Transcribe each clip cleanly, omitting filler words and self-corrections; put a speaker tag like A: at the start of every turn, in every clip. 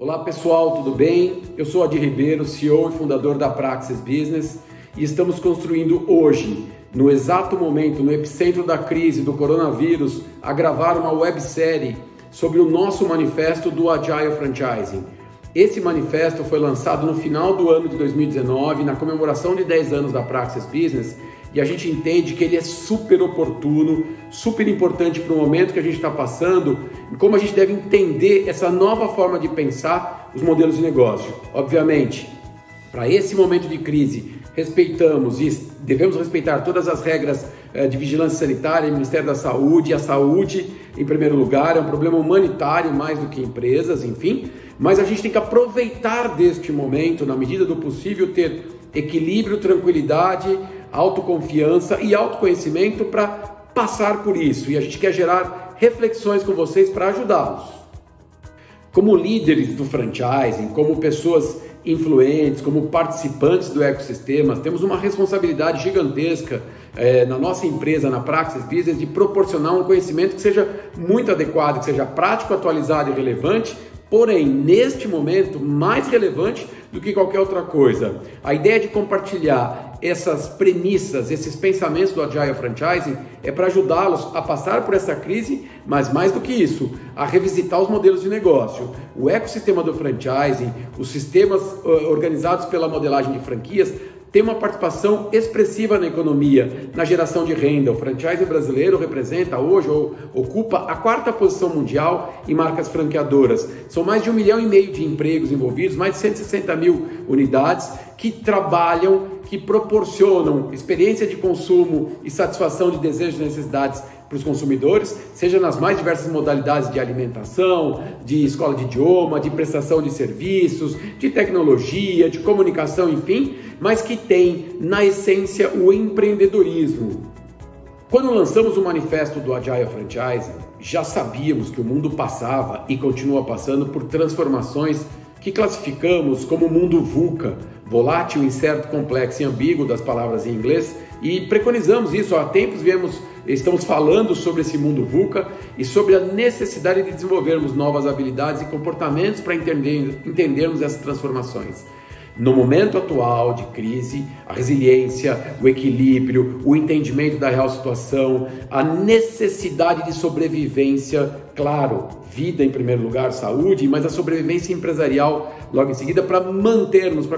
A: Olá pessoal, tudo bem? Eu sou Adir Ribeiro, CEO e fundador da Praxis Business e estamos construindo hoje, no exato momento, no epicentro da crise do coronavírus, a gravar uma websérie sobre o nosso manifesto do Agile Franchising. Esse manifesto foi lançado no final do ano de 2019, na comemoração de 10 anos da Praxis Business, e a gente entende que ele é super oportuno, super importante para o momento que a gente está passando e como a gente deve entender essa nova forma de pensar os modelos de negócio. Obviamente, para esse momento de crise, respeitamos e devemos respeitar todas as regras de vigilância sanitária, Ministério da Saúde, a saúde em primeiro lugar, é um problema humanitário mais do que empresas, enfim, mas a gente tem que aproveitar deste momento, na medida do possível, ter equilíbrio, tranquilidade, autoconfiança e autoconhecimento para passar por isso. E a gente quer gerar reflexões com vocês para ajudá-los. Como líderes do franchising, como pessoas influentes, como participantes do ecossistema, temos uma responsabilidade gigantesca na nossa empresa, na Praxis Business, de proporcionar um conhecimento que seja muito adequado, que seja prático, atualizado e relevante, porém, neste momento, mais relevante do que qualquer outra coisa. A ideia de compartilhar essas premissas, esses pensamentos do Agile Franchising é para ajudá-los a passar por essa crise, mas mais do que isso, a revisitar os modelos de negócio. O ecossistema do franchising, os sistemas organizados pela modelagem de franquias, tem uma participação expressiva na economia, na geração de renda. O franchising brasileiro representa hoje, ou ocupa a 4ª posição mundial em marcas franqueadoras. São mais de 1,5 milhão de empregos envolvidos, mais de 160 mil unidades que trabalham, que proporcionam experiência de consumo e satisfação de desejos e necessidades para os consumidores, seja nas mais diversas modalidades de alimentação, de escola de idioma, de prestação de serviços, de tecnologia, de comunicação, enfim, mas que tem, na essência, o empreendedorismo. Quando lançamos o manifesto do Agile Franchising, já sabíamos que o mundo passava e continua passando por transformações que classificamos como mundo VUCA, volátil, incerto, complexo e ambíguo, das palavras em inglês, e preconizamos isso há tempos, estamos falando sobre esse mundo VUCA e sobre a necessidade de desenvolvermos novas habilidades e comportamentos para entendermos essas transformações. No momento atual de crise, a resiliência, o equilíbrio, o entendimento da real situação, a necessidade de sobrevivência, claro, vida em primeiro lugar, saúde, mas a sobrevivência empresarial logo em seguida para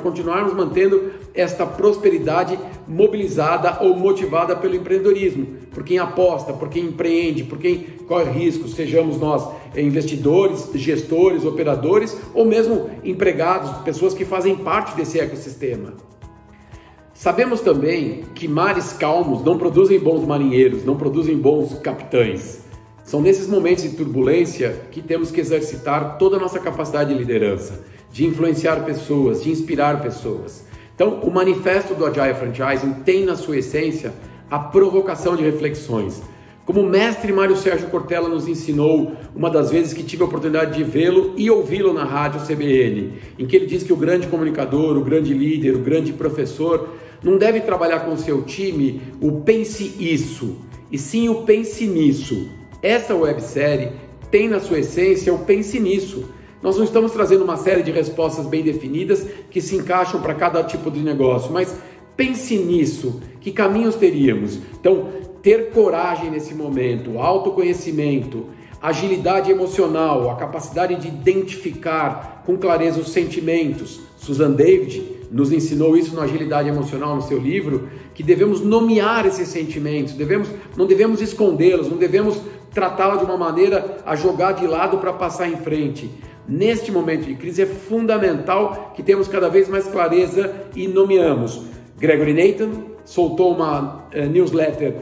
A: continuarmos mantendo esta prosperidade mobilizada ou motivada pelo empreendedorismo, por quem aposta, por quem empreende, por quem corre riscos, sejamos nós investidores, gestores, operadores ou mesmo empregados, pessoas que fazem parte desse ecossistema. Sabemos também que mares calmos não produzem bons marinheiros, não produzem bons capitães. São nesses momentos de turbulência que temos que exercitar toda a nossa capacidade de liderança, de influenciar pessoas, de inspirar pessoas. Então, o manifesto do Agile Franchising tem na sua essência a provocação de reflexões. Como o mestre Mário Sérgio Cortella nos ensinou uma das vezes que tive a oportunidade de vê-lo e ouvi-lo na rádio CBN, em que ele diz que o grande comunicador, o grande líder, o grande professor não deve trabalhar com o seu time o pense isso, e sim o pense nisso. Essa websérie tem na sua essência o pense nisso. Nós não estamos trazendo uma série de respostas bem definidas que se encaixam para cada tipo de negócio, mas pense nisso, que caminhos teríamos? Então, ter coragem nesse momento, autoconhecimento, agilidade emocional, a capacidade de identificar com clareza os sentimentos. Susan David nos ensinou isso no Agilidade Emocional, no seu livro, que devemos nomear esses sentimentos, não devemos escondê-los, não devemos tratá-los de uma maneira a jogar de lado para passar em frente. Neste momento de crise é fundamental que temos cada vez mais clareza e nomeamos. Gregory Nathan soltou uma newsletter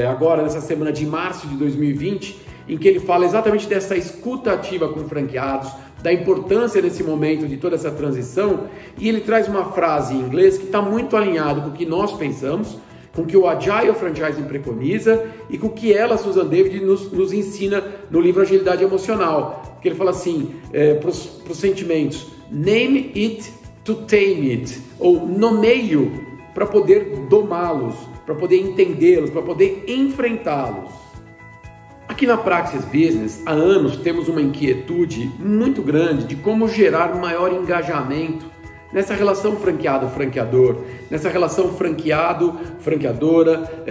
A: agora nessa semana de março de 2020, em que ele fala exatamente dessa escuta ativa com franqueados, da importância nesse momento de toda essa transição, e ele traz uma frase em inglês que está muito alinhado com o que nós pensamos, com o que o Agile Franchising preconiza e com o que ela, Susan David, nos ensina no livro Agilidade Emocional, que ele fala assim, para os sentimentos, name it to tame it, ou nomeio para poder domá-los, para poder entendê-los, para poder enfrentá-los. Aqui na Praxis Business, há anos temos uma inquietude muito grande de como gerar maior engajamento nessa relação franqueado-franqueador, nessa relação franqueado-franqueadora,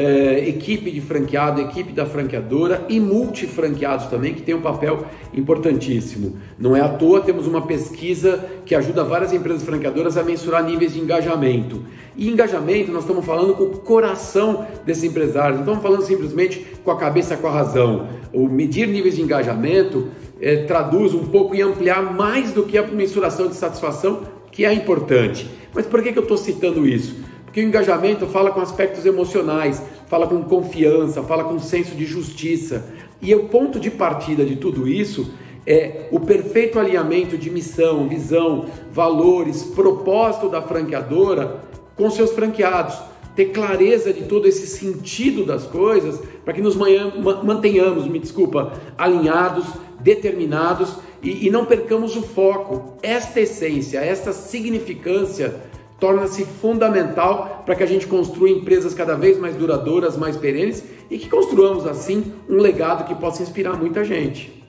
A: equipe de franqueado, equipe da franqueadora e multifranqueados também, que tem um papel importantíssimo. Não é à toa, temos uma pesquisa que ajuda várias empresas franqueadoras a mensurar níveis de engajamento. E engajamento, nós estamos falando com o coração desses empresários, não estamos falando simplesmente com a cabeça, com a razão. O medir níveis de engajamento traduz um pouco em ampliar mais do que a mensuração de satisfação, que é importante. Mas por que eu estou citando isso? Porque o engajamento fala com aspectos emocionais, fala com confiança, fala com senso de justiça. E o ponto de partida de tudo isso é o perfeito alinhamento de missão, visão, valores, propósito da franqueadora com seus franqueados. Ter clareza de todo esse sentido das coisas para que nos mantenhamos, alinhados, determinados e não percamos o foco. Esta essência, esta significância torna-se fundamental para que a gente construa empresas cada vez mais duradouras, mais perenes e que construamos assim um legado que possa inspirar muita gente.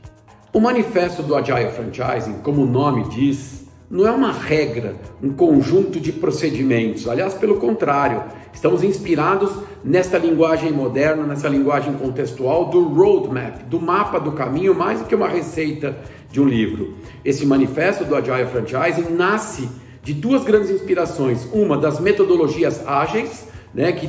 A: O manifesto do Agile Franchising, como o nome diz, não é uma regra, um conjunto de procedimentos. Aliás, pelo contrário, estamos inspirados nesta linguagem moderna, nessa linguagem contextual do roadmap, do mapa do caminho, mais do que uma receita de um livro. Esse manifesto do Agile Franchising nasce de duas grandes inspirações. Uma das metodologias ágeis, que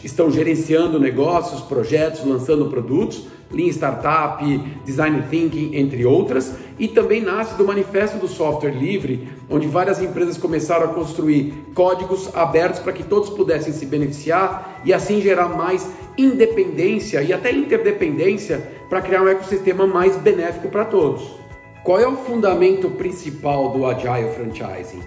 A: estão gerenciando negócios, projetos, lançando produtos, Lean Startup, Design Thinking, entre outras, e também nasce do manifesto do software livre, onde várias empresas começaram a construir códigos abertos para que todos pudessem se beneficiar e assim gerar mais independência e até interdependência para criar um ecossistema mais benéfico para todos. Qual é o fundamento principal do Agile Franchising?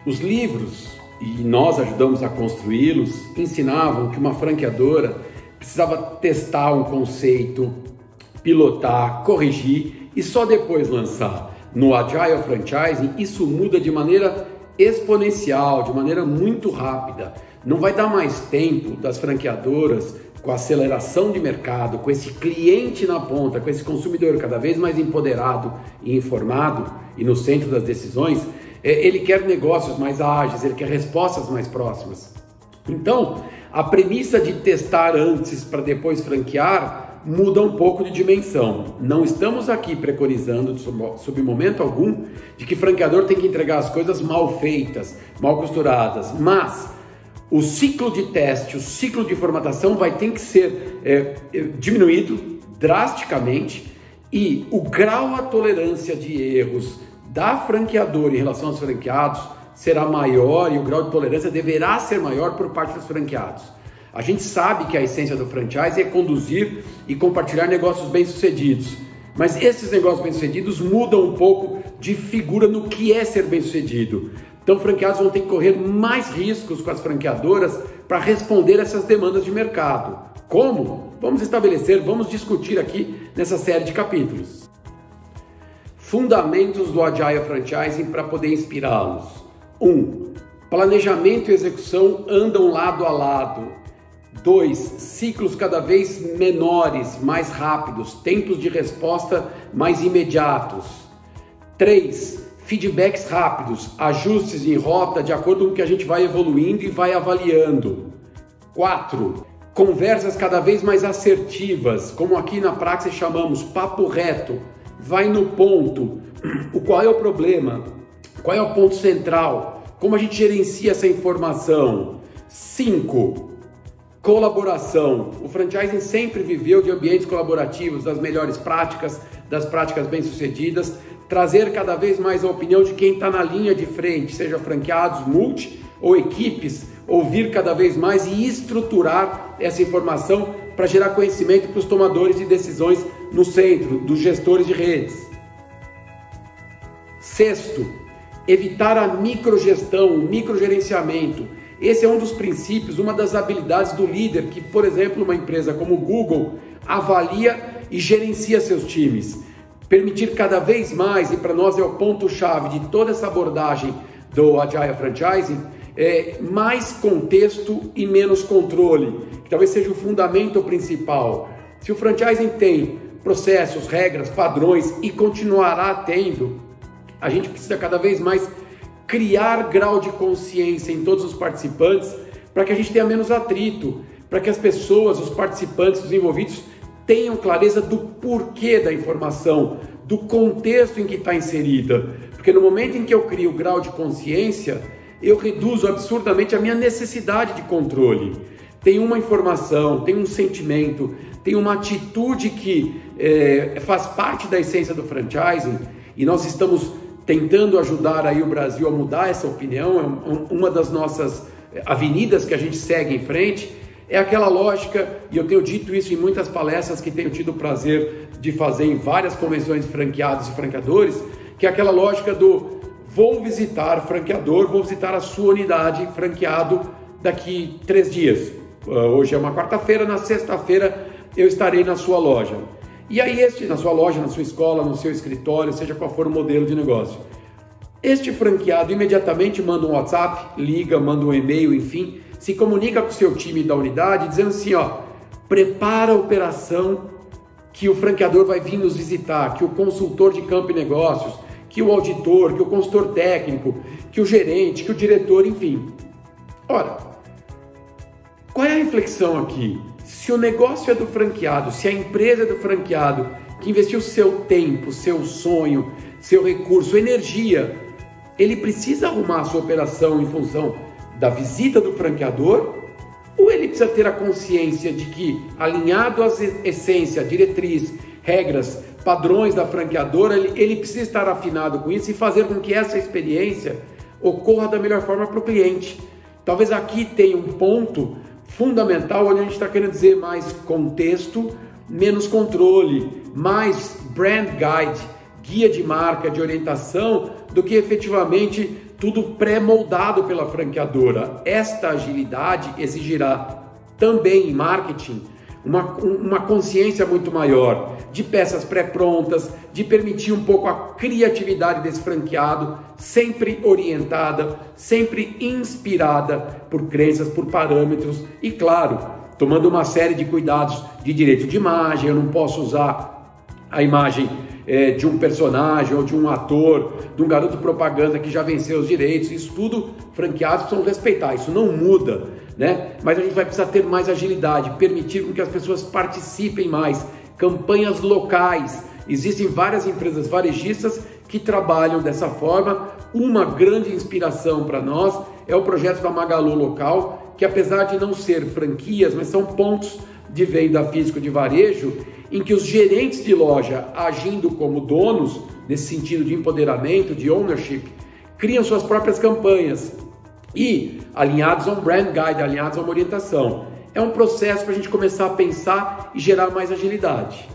A: Os livros, e nós ajudamos a construí-los, ensinavam que uma franqueadora precisava testar um conceito, pilotar, corrigir e só depois lançar. No Agile Franchising, isso muda de maneira exponencial, de maneira muito rápida. Não vai dar mais tempo das franqueadoras, com a aceleração de mercado, com esse cliente na ponta, com esse consumidor cada vez mais empoderado e informado e no centro das decisões. Ele quer negócios mais ágeis, ele quer respostas mais próximas. Então, a premissa de testar antes para depois franquear muda um pouco de dimensão. Não estamos aqui preconizando, sob momento algum, de que franqueador tem que entregar as coisas mal feitas, mal costuradas, mas o ciclo de teste, o ciclo de formatação vai ter que ser diminuído drasticamente e o grau a tolerância de erros da franqueadora em relação aos franqueados será maior e o grau de tolerância deverá ser maior por parte dos franqueados. A gente sabe que a essência do franchise é conduzir e compartilhar negócios bem-sucedidos, mas esses negócios bem-sucedidos mudam um pouco de figura no que é ser bem-sucedido. Então, franqueados vão ter que correr mais riscos com as franqueadoras para responder essas demandas de mercado. Como? Vamos estabelecer, vamos discutir aqui nessa série de capítulos. Fundamentos do Agile Franchising para poder inspirá-los. 1. Planejamento e execução andam lado a lado. 2. Ciclos cada vez menores, mais rápidos, tempos de resposta mais imediatos. 3. Feedbacks rápidos, ajustes em rota de acordo com o que a gente vai evoluindo e vai avaliando. 4. Conversas cada vez mais assertivas, como aqui na Praxis chamamos papo reto, vai no ponto. Qual é o problema? Qual é o ponto central? Como a gente gerencia essa informação? 5. Colaboração. O franchising sempre viveu de ambientes colaborativos, das melhores práticas, das práticas bem-sucedidas, trazer cada vez mais a opinião de quem está na linha de frente, seja franqueados, multi ou equipes, ouvir cada vez mais e estruturar essa informação para gerar conhecimento para os tomadores de decisões no centro, dos gestores de redes. 6. Evitar a microgestão, o microgerenciamento. Esse é um dos princípios, uma das habilidades do líder que, por exemplo, uma empresa como o Google avalia e gerencia seus times. Permitir cada vez mais, e para nós é o ponto-chave de toda essa abordagem do Agile Franchising, mais contexto e menos controle, que talvez seja o fundamento principal. Se o franchising tem processos, regras, padrões e continuará tendo, a gente precisa cada vez mais criar grau de consciência em todos os participantes para que a gente tenha menos atrito, para que as pessoas, os participantes, os envolvidos tenham clareza do porquê da informação, do contexto em que está inserida. Porque no momento em que eu crio grau de consciência, eu reduzo absurdamente a minha necessidade de controle. Tem uma informação, tem um sentimento, tem uma atitude que faz parte da essência do franchising e nós estamos tentando ajudar aí o Brasil a mudar essa opinião. Uma das nossas avenidas que a gente segue em frente é aquela lógica, e eu tenho dito isso em muitas palestras que tenho tido o prazer de fazer em várias convenções de franqueados e franqueadores, que é aquela lógica do vou visitar franqueador, vou visitar a sua unidade franqueado daqui 3 dias. Hoje é uma quarta-feira, na sexta-feira eu estarei na sua loja. E aí na sua loja, na sua escola, no seu escritório, seja qual for o modelo de negócio. Este franqueado imediatamente manda um WhatsApp, liga, manda um e-mail, enfim, se comunica com o seu time da unidade dizendo assim, ó, prepara a operação que o franqueador vai vir nos visitar, que o consultor de campo e negócios, que o auditor, que o consultor técnico, que o gerente, que o diretor, enfim. Ora, qual é a reflexão aqui? Se o negócio é do franqueado, se a empresa é do franqueado, que investiu seu tempo, seu sonho, seu recurso, energia, ele precisa arrumar a sua operação em função da visita do franqueador, ou ele precisa ter a consciência de que, alinhado às essência, diretriz, regras, padrões da franqueadora, ele precisa estar afinado com isso e fazer com que essa experiência ocorra da melhor forma para o cliente. Talvez aqui tenha um ponto fundamental onde a gente está querendo dizer mais contexto, menos controle, mais brand guide, guia de marca, de orientação, do que efetivamente tudo pré-moldado pela franqueadora. Esta agilidade exigirá também em marketing uma consciência muito maior de peças pré-prontas, de permitir um pouco a criatividade desse franqueado, sempre orientada, sempre inspirada por crenças, por parâmetros e, claro, tomando uma série de cuidados de direito de imagem. Eu não posso usar a imagem de um personagem ou de um ator, de um garoto propaganda que já venceu os direitos. Isso tudo franqueados precisam respeitar, isso não muda, né? Mas a gente vai precisar ter mais agilidade, permitir que as pessoas participem mais, campanhas locais. Existem várias empresas varejistas que trabalham dessa forma. Uma grande inspiração para nós é o projeto da Magalu Local, que apesar de não ser franquias, mas são pontos de venda físico de varejo, em que os gerentes de loja, agindo como donos, nesse sentido de empoderamento, de ownership, criam suas próprias campanhas e alinhados a um brand guide, alinhados a uma orientação. É um processo para a gente começar a pensar e gerar mais agilidade.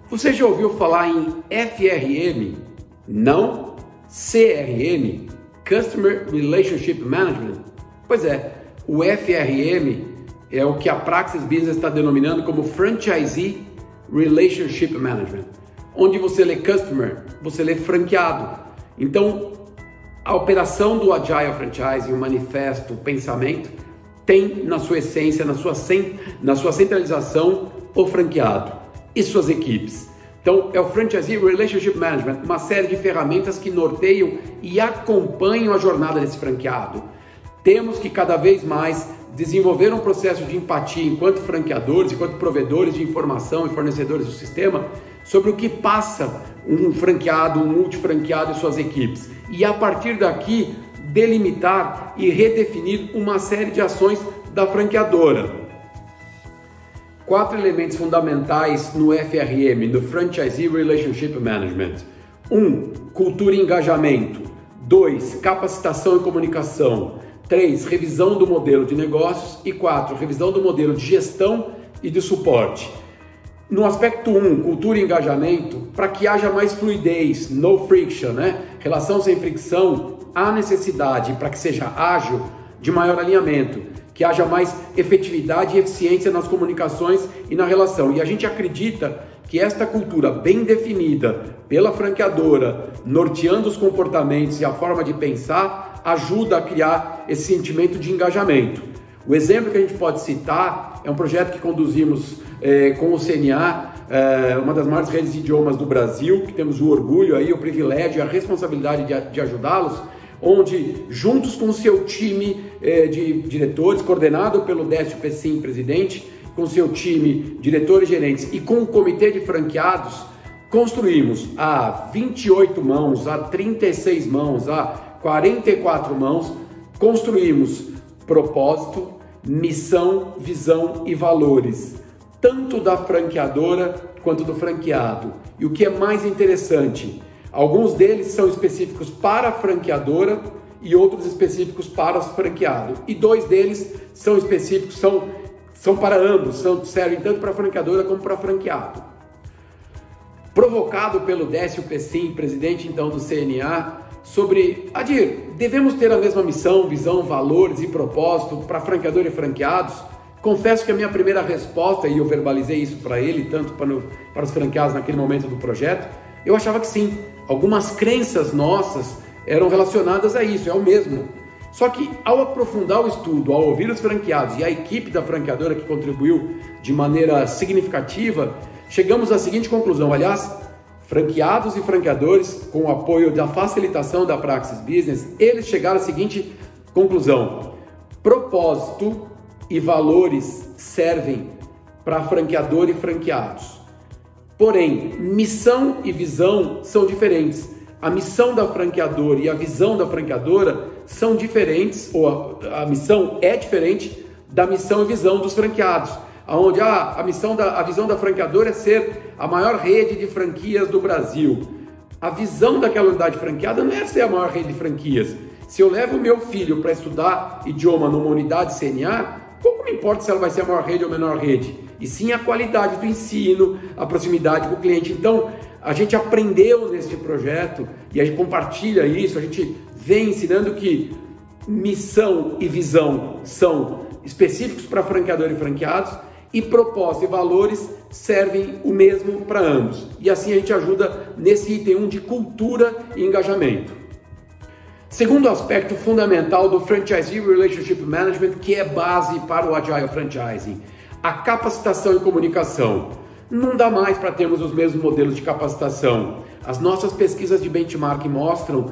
A: Você já ouviu falar em FRM? Não? CRM? Customer Relationship Management? Pois é, o FRM é o que a Praxis Business está denominando como Franchisee Relationship Management. Onde você lê Customer, você lê franqueado. Então, a operação do Agile Franchising, o manifesto, o pensamento, tem na sua essência, na sua centralização, o franqueado e suas equipes. Então, é o Franchisee Relationship Management, uma série de ferramentas que norteiam e acompanham a jornada desse franqueado. Temos que cada vez mais desenvolver um processo de empatia enquanto franqueadores, enquanto provedores de informação e fornecedores do sistema sobre o que passa um franqueado, um multifranqueado e suas equipes. E a partir daqui, delimitar e redefinir uma série de ações da franqueadora. 4 elementos fundamentais no FRM, no Franchisee Relationship Management. 1. Cultura e engajamento. 2. Capacitação e comunicação. 3. Revisão do modelo de negócios. E 4. Revisão do modelo de gestão e de suporte. No aspecto 1, cultura e engajamento, para que haja mais fluidez, no friction, né? Relação sem fricção, há necessidade, para que seja ágil, de maior alinhamento, que haja mais efetividade e eficiência nas comunicações e na relação. E a gente acredita que esta cultura bem definida pela franqueadora, norteando os comportamentos e a forma de pensar, ajuda a criar esse sentimento de engajamento. O exemplo que a gente pode citar é um projeto que conduzimos com o CNA, uma das maiores redes de idiomas do Brasil, que temos o orgulho, aí, o privilégio e a responsabilidade de ajudá-los, onde, juntos com o seu time de diretores, coordenado pelo Décio Pessim, presidente, com o seu time, diretores e gerentes, e com o comitê de franqueados, construímos a 28 mãos, a 36 mãos, a 44 mãos, construímos propósito, missão, visão e valores, tanto da franqueadora quanto do franqueado. E o que é mais interessante, alguns deles são específicos para a franqueadora e outros específicos para o franqueado. E 2 deles são específicos, são para ambos, servem tanto para a franqueadora como para o franqueado. Provocado pelo Décio Pessim, presidente então do CNA, sobre, Adir, devemos ter a mesma missão, visão, valores e propósito para franqueador e franqueados? Confesso que a minha primeira resposta, e eu verbalizei isso para ele, tanto para os franqueados naquele momento do projeto, eu achava que sim. Algumas crenças nossas eram relacionadas a isso, é o mesmo. Só que ao aprofundar o estudo, ao ouvir os franqueados e a equipe da franqueadora que contribuiu de maneira significativa, chegamos à seguinte conclusão, aliás, franqueados e franqueadores, com o apoio da facilitação da Praxis Business, eles chegaram à seguinte conclusão: propósito e valores servem para franqueador e franqueados. Porém, missão e visão são diferentes. A missão da franqueadora e a visão da franqueadora são diferentes, ou a missão é diferente da missão e visão dos franqueados. Onde a visão da franqueadora é ser a maior rede de franquias do Brasil. A visão daquela unidade franqueada não é ser a maior rede de franquias. Se eu levo o meu filho para estudar idioma numa unidade CNA, pouco me importa se ela vai ser a maior rede ou a menor rede, e sim a qualidade do ensino, a proximidade com o cliente. Então, a gente aprendeu neste projeto e a gente compartilha isso, a gente vem ensinando que missão e visão são específicos para franqueador e franqueados, e propósito e valores servem o mesmo para ambos. E assim a gente ajuda nesse item 1 de cultura e engajamento. Segundo aspecto fundamental do Franchisee Relationship Management, que é base para o Agile Franchising, a capacitação e comunicação. Não dá mais para termos os mesmos modelos de capacitação. As nossas pesquisas de benchmark mostram,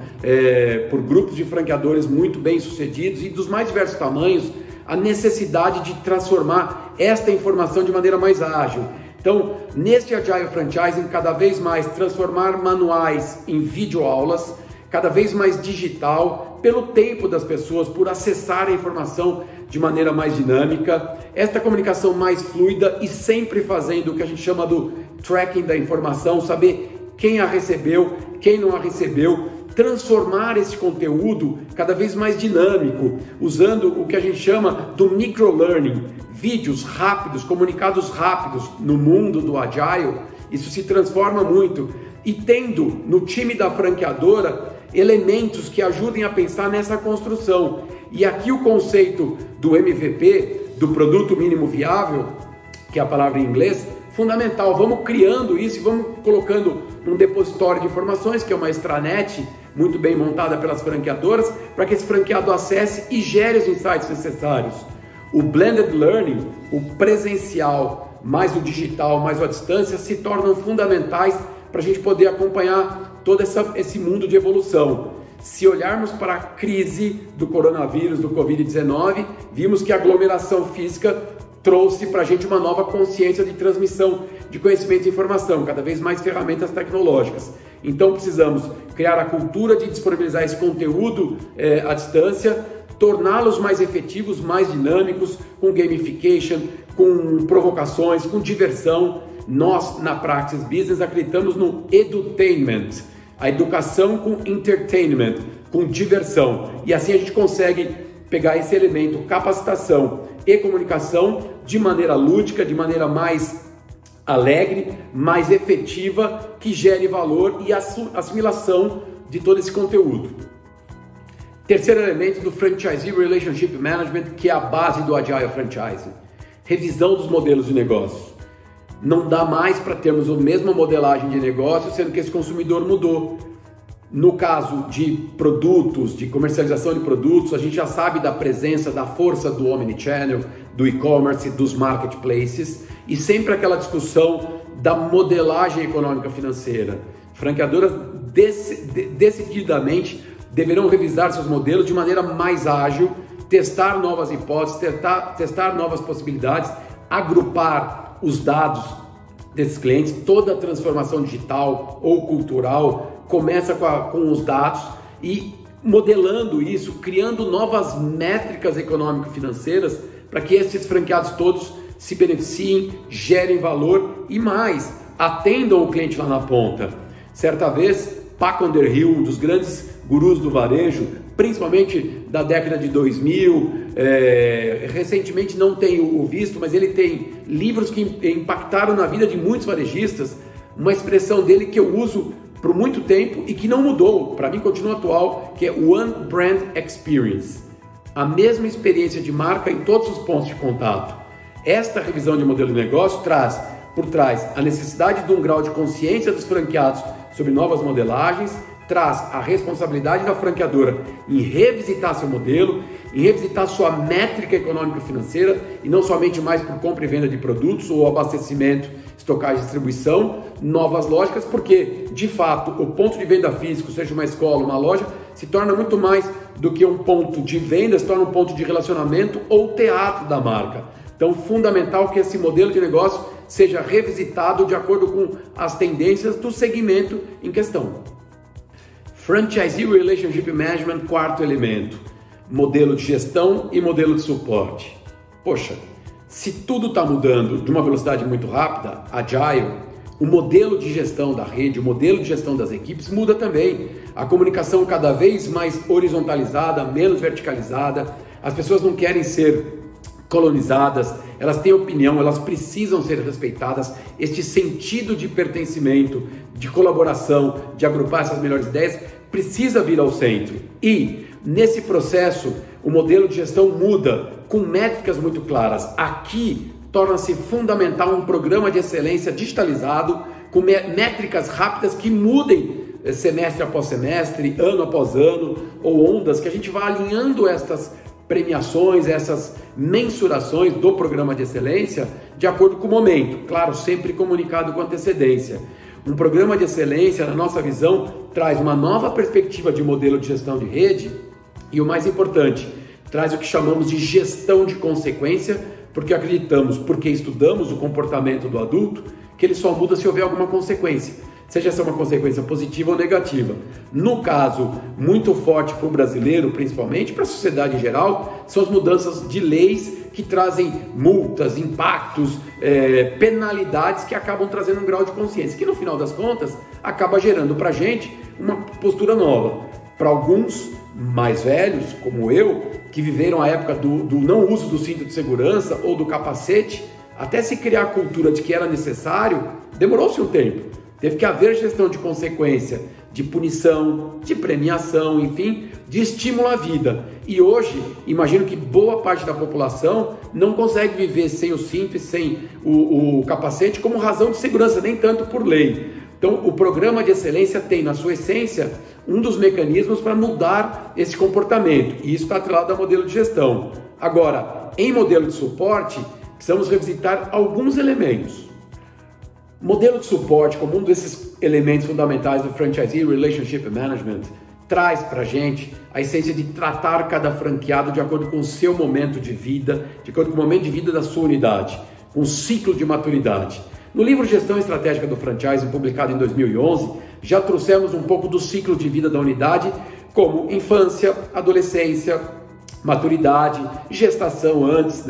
A: por grupos de franqueadores muito bem sucedidos e dos mais diversos tamanhos, a necessidade de transformar esta informação de maneira mais ágil. Então, neste Agile Franchising, cada vez mais transformar manuais em videoaulas, cada vez mais digital, pelo tempo das pessoas, por acessar a informação de maneira mais dinâmica, esta comunicação mais fluida e sempre fazendo o que a gente chama do tracking da informação, saber quem a recebeu, quem não a recebeu, transformar esse conteúdo cada vez mais dinâmico, usando o que a gente chama do microlearning, vídeos rápidos, comunicados rápidos no mundo do Agile. Isso se transforma muito, e tendo no time da franqueadora elementos que ajudem a pensar nessa construção. E aqui o conceito do MVP, do produto mínimo viável, que é a palavra em inglês, fundamental. Vamos criando isso e vamos colocando num depositório de informações, que é uma extranet muito bem montada pelas franqueadoras, para que esse franqueado acesse e gere os insights necessários. O blended learning, o presencial mais o digital mais a distância, se tornam fundamentais para a gente poder acompanhar todo esse mundo de evolução. Se olharmos para a crise do coronavírus, do Covid-19, vimos que a aglomeração física trouxe para a gente uma nova consciência de transmissão de conhecimento e informação, cada vez mais ferramentas tecnológicas. Então precisamos criar a cultura de disponibilizar esse conteúdo à distância, torná-los mais efetivos, mais dinâmicos, com gamification, com provocações, com diversão. Nós, na Praxis Business, acreditamos no edutainment, a educação com entertainment, com diversão. E assim a gente consegue pegar esse elemento, capacitação e comunicação, de maneira lúdica, de maneira mais alegre, mais efetiva, que gere valor e assimilação de todo esse conteúdo. Terceiro elemento do Franchisee Relationship Management, que é a base do Agile Franchising: revisão dos modelos de negócio. Não dá mais para termos a mesma modelagem de negócio, sendo que esse consumidor mudou. No caso de produtos, de comercialização de produtos, a gente já sabe da presença, da força do omnichannel, do e-commerce, dos marketplaces e sempre aquela discussão da modelagem econômica financeira. Franqueadoras decididamente deverão revisar seus modelos de maneira mais ágil, testar novas hipóteses, testar novas possibilidades, agrupar os dados desses clientes. Toda a transformação digital ou cultural começa com os dados e modelando isso, criando novas métricas econômico-financeiras para que esses franqueados todos se beneficiem, gerem valor e mais, atendam o cliente lá na ponta. Certa vez, Paco Underhill, um dos grandes gurus do varejo, principalmente da década de 2000, recentemente não tenho visto, mas ele tem livros que impactaram na vida de muitos varejistas, uma expressão dele que eu uso por muito tempo e que não mudou, para mim continua atual, que é One Brand Experience. A mesma experiência de marca em todos os pontos de contato. Esta revisão de modelo de negócio traz por trás a necessidade de um grau de consciência dos franqueados sobre novas modelagens, traz a responsabilidade da franqueadora em revisitar seu modelo, em revisitar sua métrica econômica financeira e não somente mais por compra e venda de produtos ou abastecimento, estocagem e distribuição, novas lógicas, porque de fato o ponto de venda físico, seja uma escola, uma loja, se torna muito mais do que um ponto de venda, se torna um ponto de relacionamento ou teatro da marca. Então, fundamental que esse modelo de negócio seja revisitado de acordo com as tendências do segmento em questão. Franchisee Relationship Management, quarto elemento, modelo de gestão e modelo de suporte. Poxa, se tudo está mudando de uma velocidade muito rápida, agile, o modelo de gestão da rede, o modelo de gestão das equipes muda também. A comunicação cada vez mais horizontalizada, menos verticalizada, as pessoas não querem ser colonizadas, elas têm opinião, elas precisam ser respeitadas. Este sentido de pertencimento, de colaboração, de agrupar essas melhores ideias, precisa vir ao centro. E nesse processo, o modelo de gestão muda com métricas muito claras. Aqui torna-se fundamental um programa de excelência digitalizado, com métricas rápidas que mudem semestre após semestre, ano após ano, ou ondas, que a gente vá alinhando estas premiações, essas mensurações do programa de excelência de acordo com o momento, claro, sempre comunicado com antecedência. Um programa de excelência, na nossa visão, traz uma nova perspectiva de modelo de gestão de rede e, o mais importante, traz o que chamamos de gestão de consequência, porque acreditamos, porque estudamos o comportamento do adulto, que ele só muda se houver alguma consequência, seja essa uma consequência positiva ou negativa. No caso, muito forte para o brasileiro, principalmente, para a sociedade em geral, são as mudanças de leis que trazem multas, impactos, penalidades que acabam trazendo um grau de consciência, que no final das contas acaba gerando para a gente uma postura nova. Para alguns mais velhos, como eu, que viveram a época do não uso do cinto de segurança ou do capacete, até se criar a cultura de que era necessário, demorou-se um tempo. Teve que haver gestão de consequência, de punição, de premiação, enfim, de estímulo à vida. E hoje, imagino que boa parte da população não consegue viver sem o cinto e sem o capacete como razão de segurança, nem tanto por lei. Então, o programa de excelência tem, na sua essência, um dos mecanismos para mudar esse comportamento. E isso está atrelado ao modelo de gestão. Agora, em modelo de suporte, precisamos revisitar alguns elementos. Modelo de suporte, como um desses elementos fundamentais do Franchisee Relationship Management, traz para a gente a essência de tratar cada franqueado de acordo com o seu momento de vida, de acordo com o momento de vida da sua unidade, com o ciclo de maturidade. No livro Gestão Estratégica do Franchising, publicado em 2011, já trouxemos um pouco do ciclo de vida da unidade, como infância, adolescência, maturidade, gestação antes,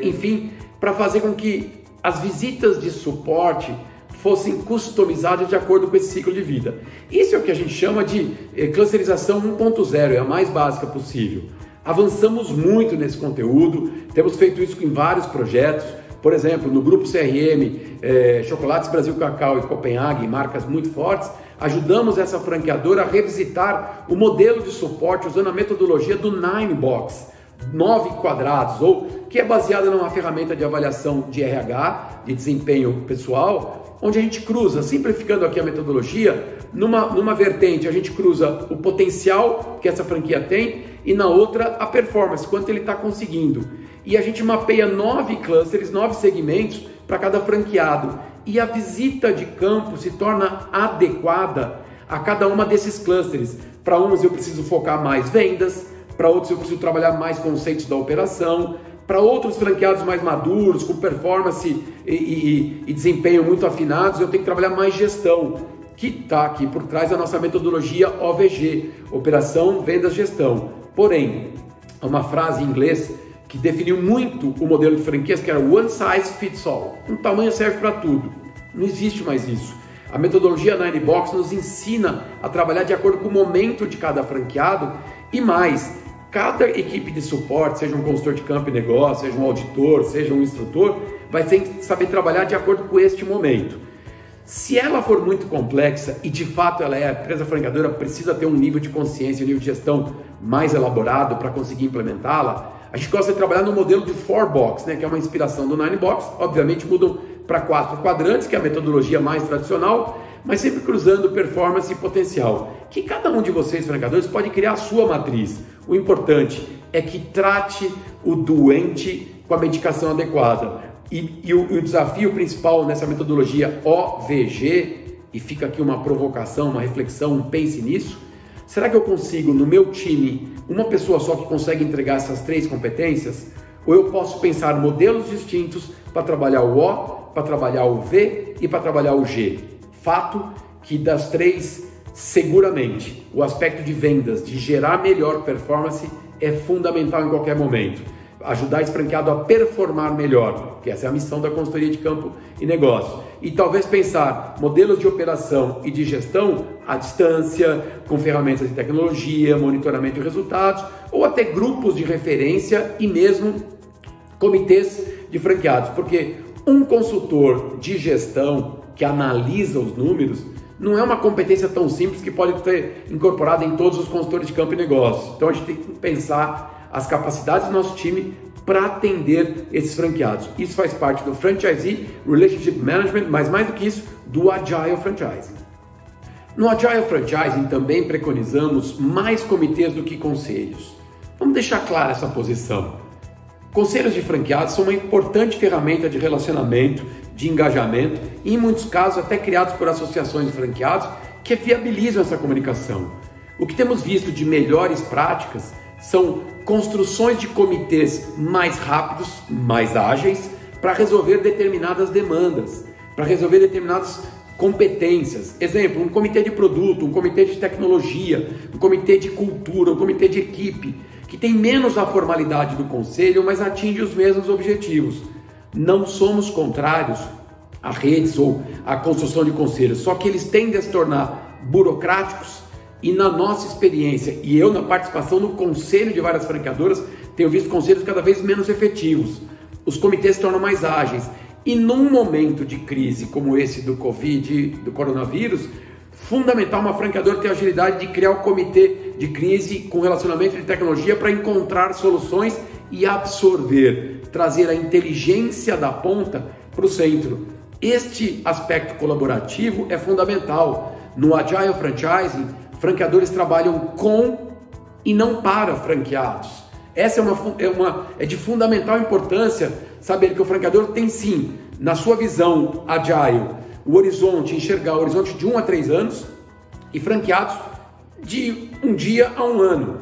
A: enfim, para fazer com que as visitas de suporte fossem customizadas de acordo com esse ciclo de vida. Isso é o que a gente chama de clusterização 1.0, é a mais básica possível. Avançamos muito nesse conteúdo, temos feito isso em vários projetos, por exemplo, no Grupo CRM, Chocolates Brasil Cacau e Copenhague, marcas muito fortes, ajudamos essa franqueadora a revisitar o modelo de suporte usando a metodologia do 9Box, 9 quadrados, ou que é baseada numa ferramenta de avaliação de RH, de desempenho pessoal, onde a gente cruza, simplificando aqui a metodologia, numa vertente a gente cruza o potencial que essa franquia tem e na outra a performance, quanto ele está conseguindo. E a gente mapeia 9 clusters, 9 segmentos para cada franqueado. E a visita de campo se torna adequada a cada uma desses clusters. Para uns eu preciso focar mais vendas, para outros eu preciso trabalhar mais conceitos da operação, para outros franqueados mais maduros, com performance e desempenho muito afinados, eu tenho que trabalhar mais gestão, que está aqui por trás da nossa metodologia OVG, Operação, Vendas, Gestão. Porém, é uma frase em inglês que definiu muito o modelo de franquias, que era One Size Fits All. Um tamanho serve para tudo. Não existe mais isso. A metodologia Nine Box nos ensina a trabalhar de acordo com o momento de cada franqueado e mais, cada equipe de suporte, seja um consultor de campo e negócio, seja um auditor, seja um instrutor, vai saber trabalhar de acordo com este momento. Se ela for muito complexa e de fato ela a empresa franqueadora precisa ter um nível de consciência, um nível de gestão mais elaborado para conseguir implementá-la, a gente gosta de trabalhar no modelo de 4Box, né, que é uma inspiração do 9Box. Obviamente mudam para 4 quadrantes, que é a metodologia mais tradicional, mas sempre cruzando performance e potencial, que cada um de vocês, franqueadores, pode criar a sua matriz. O importante é que trate o doente com a medicação adequada. E o desafio principal nessa metodologia OVG, e fica aqui uma provocação, uma reflexão, um pense nisso, será que eu consigo no meu time uma pessoa só que consegue entregar essas 3 competências? Ou eu posso pensar modelos distintos para trabalhar o O, para trabalhar o V e para trabalhar o G? Fato que das 3, seguramente, o aspecto de vendas, de gerar melhor performance é fundamental em qualquer momento. Ajudar esse franqueado a performar melhor, que essa é a missão da consultoria de campo e negócio. E talvez pensar modelos de operação e de gestão à distância, com ferramentas de tecnologia, monitoramento de resultados, ou até grupos de referência e mesmo comitês de franqueados, porque um consultor de gestão que analisa os números não é uma competência tão simples que pode ser incorporada em todos os consultores de campo e negócio. Então a gente tem que pensar as capacidades do nosso time para atender esses franqueados. Isso faz parte do Franchisee Relationship Management, mas mais do que isso, do Agile Franchising. No Agile Franchising também preconizamos mais comitês do que conselhos. Vamos deixar clara essa posição. Conselhos de franqueados são uma importante ferramenta de relacionamento, de engajamento e, em muitos casos, até criados por associações de franqueados que viabilizam essa comunicação. O que temos visto de melhores práticas são construções de comitês mais rápidos, mais ágeis, para resolver determinadas demandas, para resolver determinadas competências. Exemplo, um comitê de produto, um comitê de tecnologia, um comitê de cultura, um comitê de equipe, que tem menos a formalidade do conselho, mas atinge os mesmos objetivos. Não somos contrários a redes ou à construção de conselhos, só que eles tendem a se tornar burocráticos. E na nossa experiência, e eu na participação no conselho de várias franqueadoras, tenho visto conselhos cada vez menos efetivos. Os comitês se tornam mais ágeis. E num momento de crise como esse do Covid, do coronavírus, fundamental uma franqueadora ter a agilidade de criar um comitê de crise com relacionamento de tecnologia para encontrar soluções e absorver, trazer a inteligência da ponta para o centro. Este aspecto colaborativo é fundamental. No Agile Franchising, franqueadores trabalham com e não para franqueados. Essa é de fundamental importância saber que o franqueador tem sim, na sua visão agile, o horizonte, enxergar o horizonte de 1 a 3 anos e franqueados de 1 dia a 1 ano.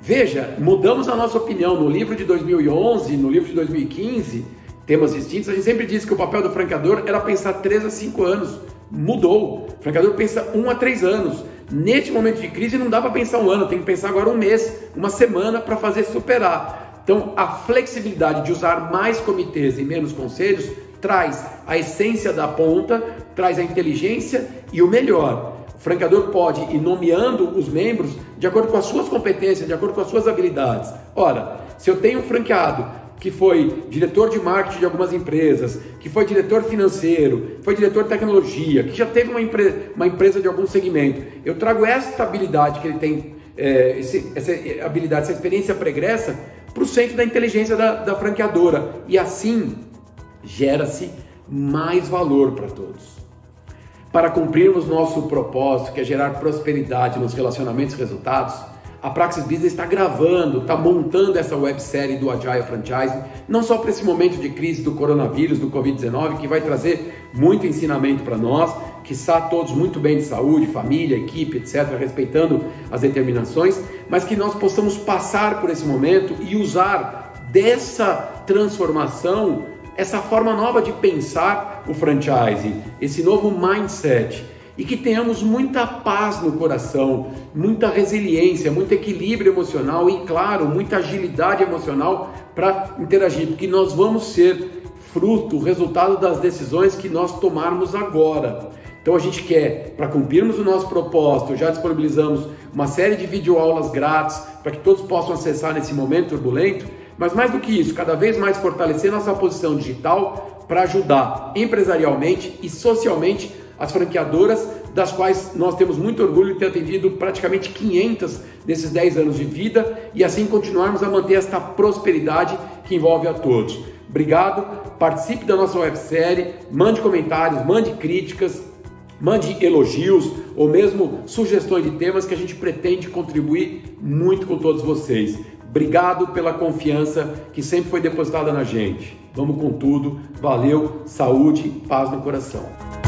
A: Veja, mudamos a nossa opinião no livro de 2011, no livro de 2015, temas distintos, a gente sempre disse que o papel do franqueador era pensar 3 a 5 anos. Mudou. O franqueador pensa 1 a 3 anos. Neste momento de crise não dá para pensar 1 ano, tem que pensar agora 1 mês, 1 semana para fazer superar. Então a flexibilidade de usar mais comitês e menos conselhos traz a essência da ponta, traz a inteligência e o melhor. O franqueador pode ir nomeando os membros de acordo com as suas competências, de acordo com as suas habilidades. Ora, se eu tenho um franqueado que foi diretor de marketing de algumas empresas, que foi diretor financeiro, foi diretor de tecnologia, que já teve uma empresa de algum segmento, eu trago essa habilidade que ele tem, essa habilidade, essa experiência pregressa para o centro da inteligência da franqueadora e assim gera-se mais valor para todos. para cumprirmos nosso propósito, que é gerar prosperidade nos relacionamentos e resultados, a Praxis Business está gravando, está montando essa websérie do Agile Franchising, não só para esse momento de crise do coronavírus, do Covid-19, que vai trazer muito ensinamento para nós, quiçá todos muito bem de saúde, família, equipe, etc., respeitando as determinações, mas que nós possamos passar por esse momento e usar dessa transformação, essa forma nova de pensar o franchising, esse novo mindset, e que tenhamos muita paz no coração, muita resiliência, muito equilíbrio emocional e, claro, muita agilidade emocional para interagir, porque nós vamos ser fruto, resultado das decisões que nós tomarmos agora. Então a gente quer, para cumprirmos o nosso propósito, já disponibilizamos uma série de videoaulas grátis para que todos possam acessar nesse momento turbulento, mas mais do que isso, cada vez mais fortalecer nossa posição digital para ajudar empresarialmente e socialmente as franqueadoras, das quais nós temos muito orgulho de ter atendido praticamente 500 desses 10 anos de vida e assim continuarmos a manter esta prosperidade que envolve a todos. Obrigado, participe da nossa websérie, mande comentários, mande críticas, mande elogios ou mesmo sugestões de temas que a gente pretende contribuir muito com todos vocês. Obrigado pela confiança que sempre foi depositada na gente. Vamos com tudo. Valeu, saúde, paz no coração.